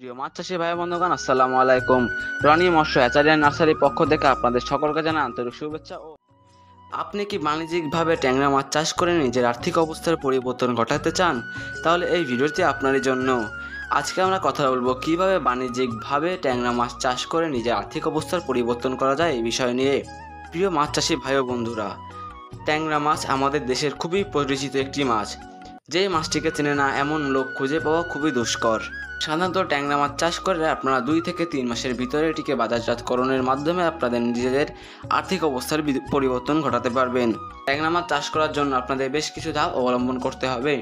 প্রিয় মাছ চাষি ভাই বন্ধুগণ, আসসালামু আলাইকুম। রনি মৎস্য হ্যাচারি অ্যান্ড নার্সারির পক্ষ থেকে আপনাদের সকলকে জানাই আন্তরিক শুভেচ্ছা। আপনি কি বাণিজ্যিকভাবে ট্যাংরা মাছ চাষ করে নিজের আর্থিক অবস্থার পরিবর্তন ঘটাতে চান? তাহলে এই ভিডিওটি আপনারই জন্য। আজকে আমরা কথা বলবো কিভাবে বাণিজ্যিকভাবে ট্যাংরা মাছ চাষ করে নিজের আর্থিক অবস্থার পরিবর্তন করা যায় এই বিষয় নিয়ে। প্রিয় মাছ চাষি ভাই ও বন্ধুরা, ট্যাংরা মাছ আমাদের দেশের খুবই পরিচিত একটি মাছ। যে মাছটিকে চেনে না এমন লোক খুঁজে পাওয়া খুবই দুষ্কর। সাধারণত ট্যাংরা মাছ চাষ করে আপনারা 2 থেকে 3 মাসের ভিতরে এটিকে বাজারজাতকরণের মাধ্যমে আপনাদের নিজেদের আর্থিক অবস্থার পরিবর্তন ঘটাতে পারবেন। ট্যাংরা মাছ চাষ করার জন্য আপনাদের বেশ কিছু ধাপ অবলম্বন করতে হবে।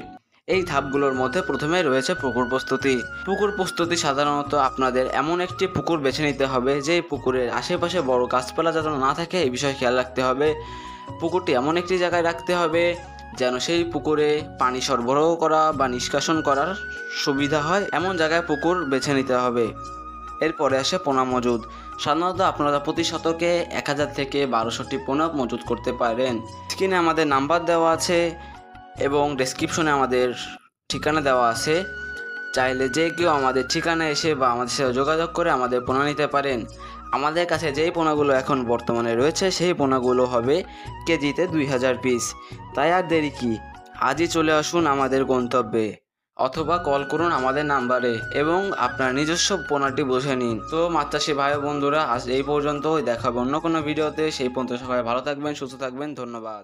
এই ধাপগুলোর মধ্যে প্রথমে রয়েছে পুকুর প্রস্তুতি। পুকুর প্রস্তুতি সাধারণত আপনাদের এমন একটি পুকুর বেছে নিতে হবে যেই পুকুরের আশেপাশে বড় গাছপালা যেন না থাকে এই বিষয়ে খেয়াল রাখতে হবে। পুকুরটি এমন একটি জায়গায় রাখতে হবে যেন সেই পুকুরে পানি সরবরাহ করা বা নিষ্কাশন করার সুবিধা হয়, এমন জায়গায় পুকুর বেছে নিতে হবে। এরপরে আসে পোনা মজুদ। সাধারণত আপনারা প্রতি শতকে 1000 থেকে 1200টি পোনা মজুদ করতে পারেন। স্ক্রিনে আমাদের নাম্বার দেওয়া আছে এবং ডেসক্রিপশনে আমাদের ঠিকানা দেওয়া আছে। চাইলে যে কেউ আমাদের ঠিকানায় এসে বা আমাদের সাথে যোগাযোগ করে আমাদের পোনা নিতে পারেন। আমাদের কাছে যেই পোনাগুলো এখন বর্তমানে রয়েছে সেই পোনাগুলো হবে কেজিতে 2000 পিস। তাই আর দেরি কি, আজই চলে আসুন আমাদের গন্তব্যে অথবা কল করুন আমাদের নাম্বারে এবং আপনার নিজস্ব পোনাটি বুঝে নিন। তো মাছ চাষি ভাই ও বন্ধুরা, আজ এই পর্যন্তই। দেখাবো অন্য কোনো ভিডিওতে। সেই পর্যন্ত সবাই ভালো থাকবেন, সুস্থ থাকবেন। ধন্যবাদ।